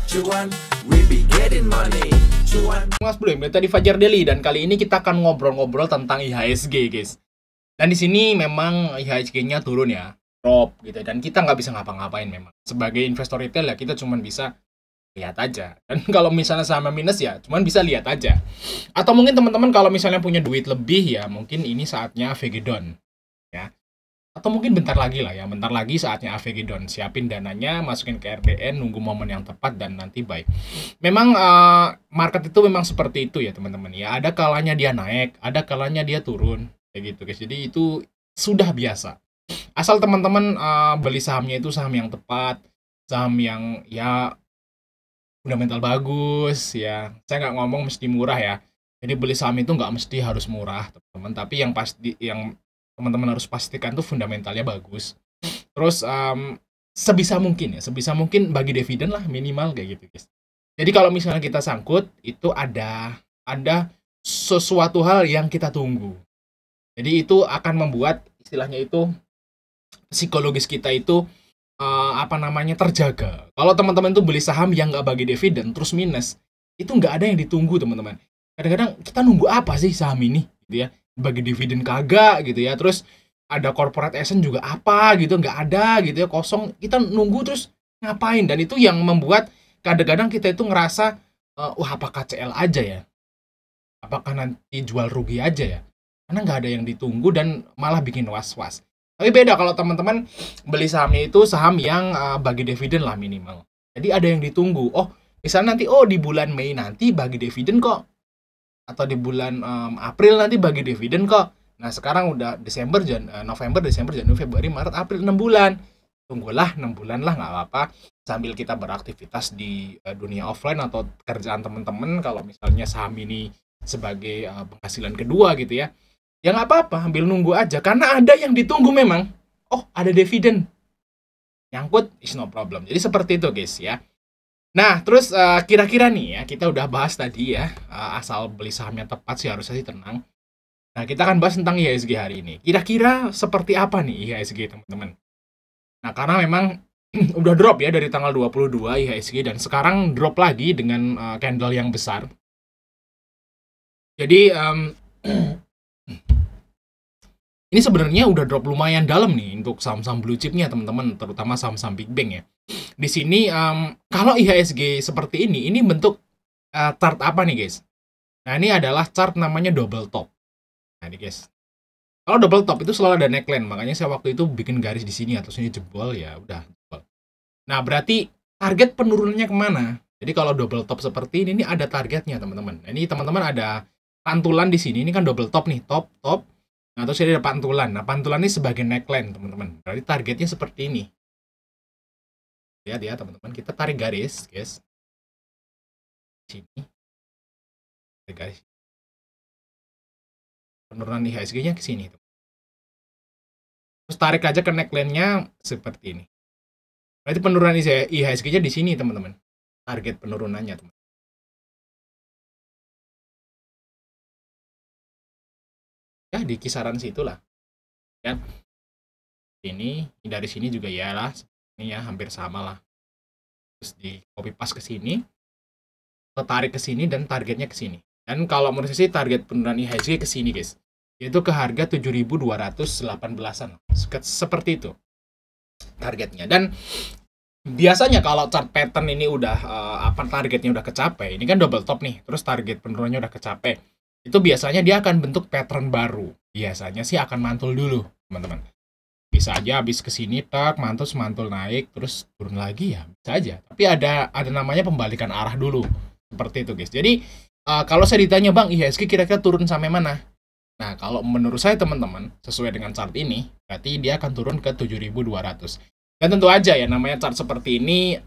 Cuan, we be getting money. Cuan. Mas Bro, tadi Fajar Daily dan kali ini kita akan ngobrol-ngobrol tentang IHSG, guys. Dan di sini memang IHSG-nya turun ya, drop gitu. Dan kita nggak bisa ngapa-ngapain memang. Sebagai investor retail ya kita cuma bisa lihat aja. Dan kalau misalnya sama minus ya cuma bisa lihat aja. Atau mungkin teman-teman kalau misalnya punya duit lebih ya mungkin ini saatnya AVG down ya. Atau mungkin bentar lagi lah ya, bentar lagi saatnya AVG down. Siapin dananya, masukin ke RDN, nunggu momen yang tepat dan nanti buy. Memang market itu memang seperti itu ya teman-teman ya. Ada kalanya dia naik, ada kalanya dia turun kayak gitu guys. Jadi itu sudah biasa. Asal teman-teman beli sahamnya itu saham yang tepat, saham yang ya fundamental bagus ya. Saya nggak ngomong mesti murah ya. Jadi beli saham itu nggak mesti harus murah teman-teman. Tapi yang pasti yang teman-teman harus pastikan tuh fundamentalnya bagus. Terus sebisa mungkin bagi dividen lah minimal kayak gitu guys. Jadi kalau misalnya kita sangkut itu ada sesuatu hal yang kita tunggu. Jadi itu akan membuat istilahnya itu psikologis kita itu terjaga. Kalau teman-teman tuh beli saham yang nggak bagi dividen terus minus, itu nggak ada yang ditunggu teman-teman. Kadang-kadang kita nunggu apa sih saham ini gitu ya, bagi dividen kagak gitu ya, terus ada corporate action juga apa gitu nggak ada gitu ya, kosong, kita nunggu terus ngapain. Dan itu yang membuat kadang-kadang kita itu ngerasa wah apakah CL aja ya, apakah nanti jual rugi aja ya, karena nggak ada yang ditunggu dan malah bikin was-was. Tapi beda kalau teman-teman beli sahamnya itu saham yang bagi dividen lah minimal. Jadi ada yang ditunggu. Oh, misalnya nanti di bulan Mei nanti bagi dividen kok. Atau di bulan April nanti bagi dividen kok. Nah, sekarang udah November, Desember, Januari, Februari, Maret, April 6 bulan. Tunggulah 6 bulan lah nggak apa-apa. Sambil kita beraktivitas di dunia offline atau kerjaan teman-teman, kalau misalnya saham ini sebagai penghasilan kedua gitu ya. Ya nggak apa-apa, ambil nunggu aja. Karena ada yang ditunggu memang. Oh, ada dividen. Nyangkut, is no problem. Jadi seperti itu guys ya. Nah, terus kira-kira nih ya, kita udah bahas tadi ya. Asal beli saham yang tepat sih harusnya sih tenang. Nah, kita akan bahas tentang IHSG hari ini. Kira-kira seperti apa nih IHSG teman-teman? Nah, karena memang udah drop ya dari tanggal 22 IHSG. Dan sekarang drop lagi dengan candle yang besar. Jadi ini sebenarnya udah drop lumayan dalam nih untuk saham-saham blue chipnya teman-teman, terutama saham-saham big bank ya. Di sini kalau IHSG seperti ini bentuk chart apa nih guys? Nah, ini adalah chart namanya double top. Nah, ini guys. Kalau double top itu selalu ada neckline, makanya saya waktu itu bikin garis di sini atau sini jebol ya udah jebol. Nah, berarti target penurunannya kemana? Jadi kalau double top seperti ini ada targetnya teman-teman. Nah, ini teman-teman ada pantulan di sini, ini kan double top nih, top. Nah, terus ini ada pantulan. Nah, pantulan ini sebagai neckline, teman-teman. Berarti targetnya seperti ini. Lihat ya, teman-teman. Kita tarik garis, guys. Sini. Tarik garis. Penurunan IHSG-nya ke sini. Terus tarik aja ke neckline-nya seperti ini. Berarti penurunan IHSG-nya di sini, teman-teman. Target penurunannya, teman. Ya di kisaran situ lah ya. Ini dari sini juga ya lah, ini ya hampir sama lah. Terus di copy paste ke sini, tarik ke sini dan targetnya ke sini. Dan kalau menurut saya sih target penurunan IHSG ke sini guys, yaitu ke harga 7.218-an seperti itu targetnya. Dan biasanya kalau chart pattern ini udah targetnya udah kecapai, ini kan double top nih, terus target penurunannya udah kecapai, itu biasanya dia akan bentuk pattern baru. Biasanya sih akan mantul dulu, teman-teman. Bisa aja habis ke sini mantul naik terus turun lagi ya, bisa aja. Tapi ada namanya pembalikan arah dulu. Seperti itu, guys. Jadi kalau saya ditanya, "Bang, IHSG kira-kira turun sampai mana?" Nah, kalau menurut saya teman-teman, sesuai dengan chart ini, berarti dia akan turun ke 7.200. Dan tentu aja ya, namanya chart seperti ini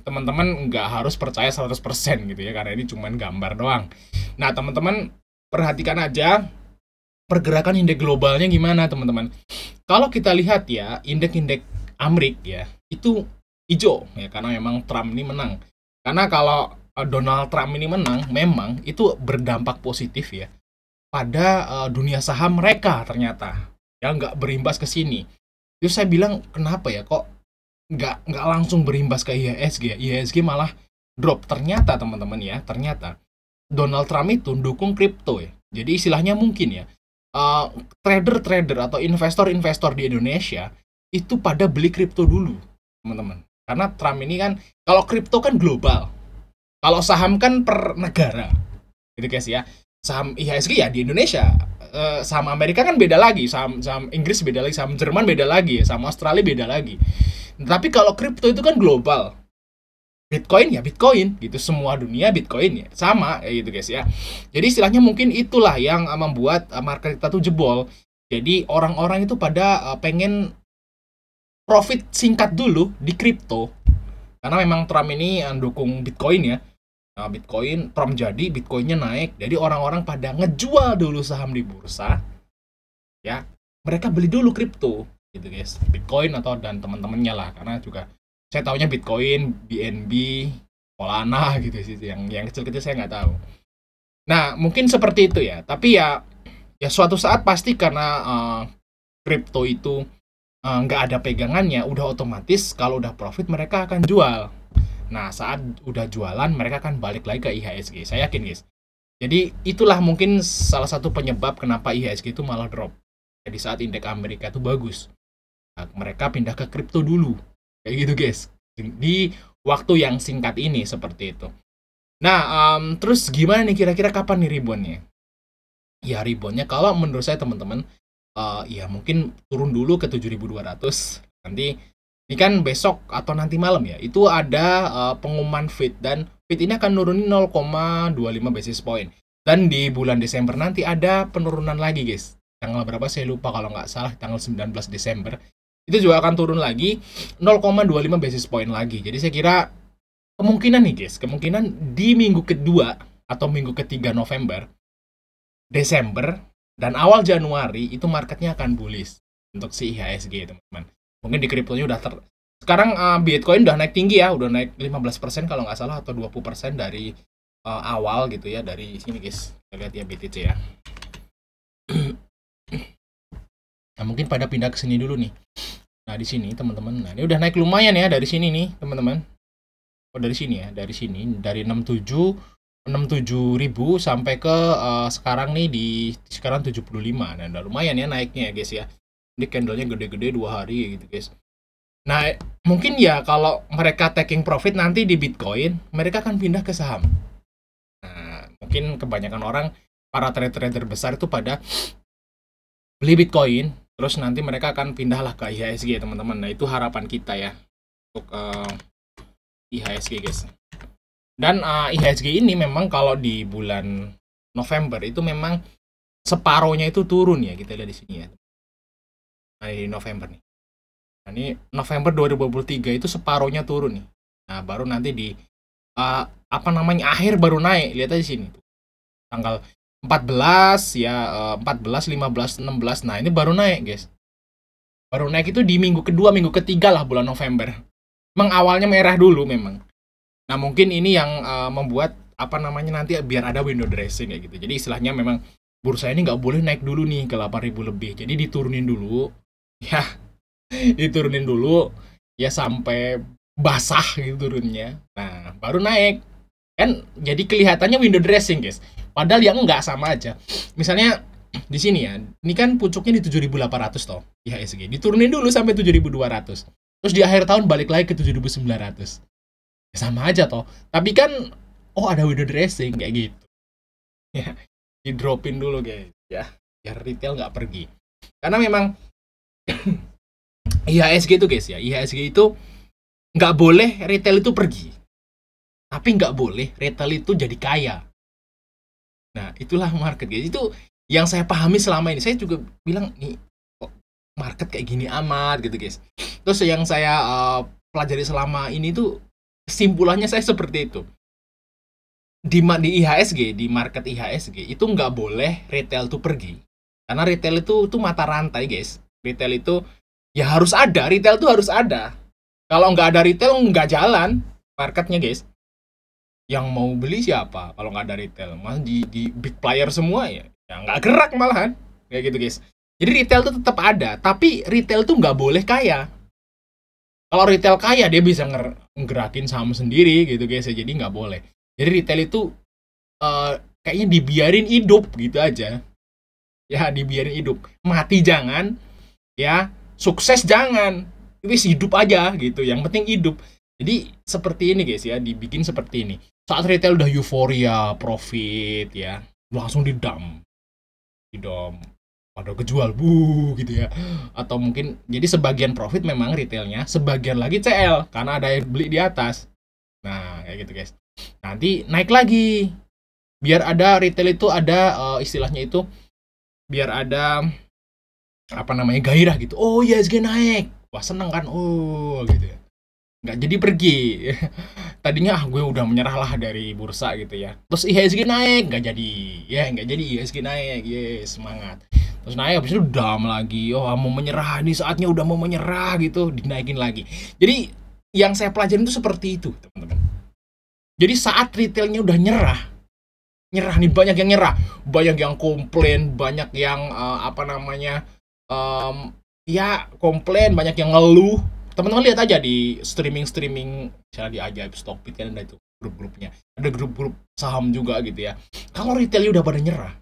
teman-teman nggak harus percaya 100% gitu ya, karena ini cuma gambar doang. Nah, teman-teman perhatikan aja pergerakan indeks globalnya gimana teman-teman. Kalau kita lihat ya, indeks Amrik ya, itu hijau ya, karena memang Trump ini menang. Karena kalau Donald Trump ini menang, memang itu berdampak positif ya pada dunia saham mereka ternyata. Ya nggak berimbas ke sini. Terus saya bilang, kenapa ya kok nggak langsung berimbas ke IHSG. IHSG malah drop. Ternyata teman-teman ya, ternyata Donald Trump itu dukung kripto ya. Jadi istilahnya mungkin ya, trader-trader atau investor-investor di Indonesia itu pada beli kripto dulu, teman-teman. Karena Trump ini kan, kalau kripto kan global, kalau saham kan per negara, gitu guys ya. Saham IHSG ya di Indonesia, saham Amerika kan beda lagi, saham Inggris beda lagi, saham Jerman beda lagi, saham Australia beda lagi. Tapi kalau kripto itu kan global, Bitcoin ya Bitcoin gitu, semua dunia Bitcoin ya sama gitu guys ya. Jadi istilahnya mungkin itulah yang membuat market kita tuh jebol. Jadi orang-orang itu pada pengen profit singkat dulu di kripto, karena memang Trump ini dukung Bitcoin ya. Nah, Bitcoin Trump jadi, Bitcoinnya naik, jadi orang-orang pada ngejual dulu saham di bursa ya, mereka beli dulu kripto gitu guys, Bitcoin atau dan teman-temannya lah, karena juga saya taunya Bitcoin, BNB, Solana gitu sih, yang kecil-kecil saya nggak tahu. Nah, mungkin seperti itu ya. Tapi ya suatu saat pasti karena kripto itu nggak ada pegangannya, udah otomatis kalau udah profit mereka akan jual. Nah, saat udah jualan mereka akan balik lagi ke IHSG. Saya yakin guys. Jadi itulah mungkin salah satu penyebab kenapa IHSG itu malah drop. Jadi saat indeks Amerika itu bagus, nah, mereka pindah ke kripto dulu. Kayak gitu guys, di waktu yang singkat ini seperti itu. Nah, terus gimana nih kira-kira kapan nih reboundnya? Ya reboundnya kalau menurut saya teman-teman, ya mungkin turun dulu ke 7.200. Nanti ini kan besok atau nanti malam ya, itu ada pengumuman Fed, dan Fed ini akan nurunin 0,25 basis point. Dan di bulan Desember nanti ada penurunan lagi guys. Tanggal berapa saya lupa, kalau nggak salah tanggal 19 Desember. Itu juga akan turun lagi 0,25 basis point lagi. Jadi saya kira kemungkinan nih guys, kemungkinan di minggu kedua atau minggu ketiga November, Desember, dan awal Januari itu marketnya akan bullish untuk si IHSG teman-teman. Mungkin di kriptonya udah sekarang Bitcoin udah naik tinggi ya, udah naik 15% kalau nggak salah, atau 20% dari awal gitu ya, dari sini guys. Kita lihat ya BTC ya. Nah, mungkin pada pindah ke sini dulu nih. Nah, di sini teman-teman. Nah, ini udah naik lumayan ya dari sini nih, teman-teman. Oh, dari sini ya, dari sini dari 67.000 sampai ke sekarang nih di sekarang 75. Nah, udah lumayan ya naiknya ya, guys ya. Ini candlenya gede-gede 2 hari gitu, guys. Nah, mungkin ya kalau mereka taking profit nanti di Bitcoin, mereka akan pindah ke saham. Nah, mungkin kebanyakan orang, para trader besar itu pada beli Bitcoin, terus nanti mereka akan pindahlah ke IHSG teman-teman. Nah, itu harapan kita ya untuk IHSG guys. Dan IHSG ini memang kalau di bulan November itu memang separohnya itu turun ya, kita lihat di sini ya. Nah, di November nih. Nah, ini November 2023 itu separohnya turun nih. Nah, baru nanti di akhir baru naik. Lihat aja di sini tuh. Tanggal 14 ya, 14, 15, 16. Nah, ini baru naik, guys. Baru naik itu di minggu kedua, minggu ketiga lah bulan November. Memang awalnya merah dulu memang. Nah, mungkin ini yang membuat nanti biar ada window dressing kayak gitu. Jadi istilahnya memang bursa ini nggak boleh naik dulu nih ke 8.000 lebih. Jadi diturunin dulu. Ya, diturunin dulu ya sampai basah gitu turunnya. Nah, baru naik. Kan jadi kelihatannya window dressing, guys. Padahal yang enggak, sama aja. Misalnya di sini ya, ini kan pucuknya di 7.800 toh, IHSG. Diturunin dulu sampai 7.200. Terus di akhir tahun balik lagi ke 7.900. Ya, sama aja toh. Tapi kan ada window dressing kayak gitu. Ya, di dropin dulu guys ya, biar retail nggak pergi. Karena memang IHSG itu guys ya, IHSG itu nggak boleh retail itu pergi. Tapi nggak boleh retail itu jadi kaya. Nah, itulah market guys. Itu yang saya pahami selama ini. Saya juga bilang, nih kok market kayak gini amat gitu guys. Terus yang saya pelajari selama ini tuh, kesimpulannya saya seperti itu. Di IHSG, di market IHSG, itu nggak boleh retail tuh pergi. Karena retail itu mata rantai guys. Retail itu ya harus ada, retail tuh harus ada. Kalau nggak ada retail, nggak jalan marketnya guys. Yang mau beli siapa kalau nggak ada retail? Malah di big player semua ya nggak gerak malahan kayak gitu guys. Jadi retail tuh tetap ada, tapi retail tuh nggak boleh kaya. Kalau retail kaya dia bisa ngerakin saham sendiri gitu guys ya, jadi nggak boleh. Jadi retail itu kayaknya dibiarin hidup gitu aja. Ya dibiarin hidup, mati jangan, ya sukses jangan, wis hidup aja gitu, yang penting hidup. Jadi seperti ini guys ya, dibikin seperti ini. Saat retail udah euforia profit ya, langsung didam pada kejual gitu ya. Atau mungkin jadi sebagian profit memang retailnya, sebagian lagi CL karena ada yang beli di atas. Nah kayak gitu guys, nanti naik lagi biar ada retail itu ada istilahnya itu biar ada apa namanya gairah gitu. Oh ya IHSG naik, wah seneng kan, oh gitu ya, nggak jadi pergi. Tadinya gue udah menyerah lah dari bursa gitu ya, terus IHSG naik nggak jadi, ya nggak jadi IHSG naik, yes semangat. Terus naik habis itu dam lagi, oh mau menyerah nih, saatnya udah mau menyerah gitu, dinaikin lagi. Jadi yang saya pelajarin itu seperti itu teman-teman. Jadi saat retailnya udah nyerah nih, banyak yang nyerah, banyak yang komplain, banyak yang apa namanya ya komplain, banyak yang ngeluh. Teman-teman lihat aja di streaming misalnya di Ajaib Stockbit kan ada itu grup-grupnya, ada grup-grup saham juga gitu ya. Kalau retailnya udah pada nyerah,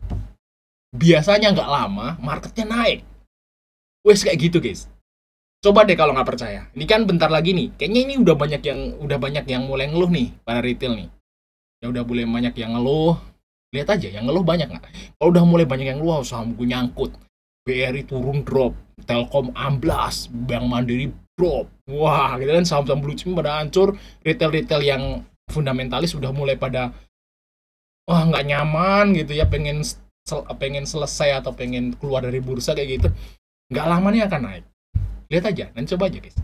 biasanya nggak lama marketnya naik. Wes kayak gitu guys. Coba deh kalau nggak percaya. Ini kan bentar lagi nih, kayaknya ini udah banyak yang mulai ngeluh nih para retail nih. Ya udah mulai banyak yang ngeluh. Lihat aja yang ngeluh banyak nggak? Kalau udah mulai banyak yang ngeluh, saham gue nyangkut, BRI turun drop, Telkom amblas, Bank Mandiri drop. Wah, gitu kan saham-saham blue chip pada hancur, retail-retail yang fundamentalis sudah mulai pada wah nggak nyaman gitu ya, pengen selesai atau pengen keluar dari bursa kayak gitu. Nggak lama nih akan naik. Lihat aja, dan coba aja guys.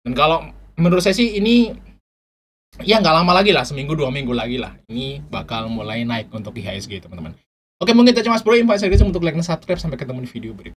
Dan kalau menurut saya sih ini ya nggak lama lagi lah, seminggu 2 minggu lagi lah, ini bakal mulai naik untuk IHSG teman-teman. Oke, mungkin itu aja Mas Bro, invite saya untuk like dan subscribe. Sampai ketemu di video berikutnya.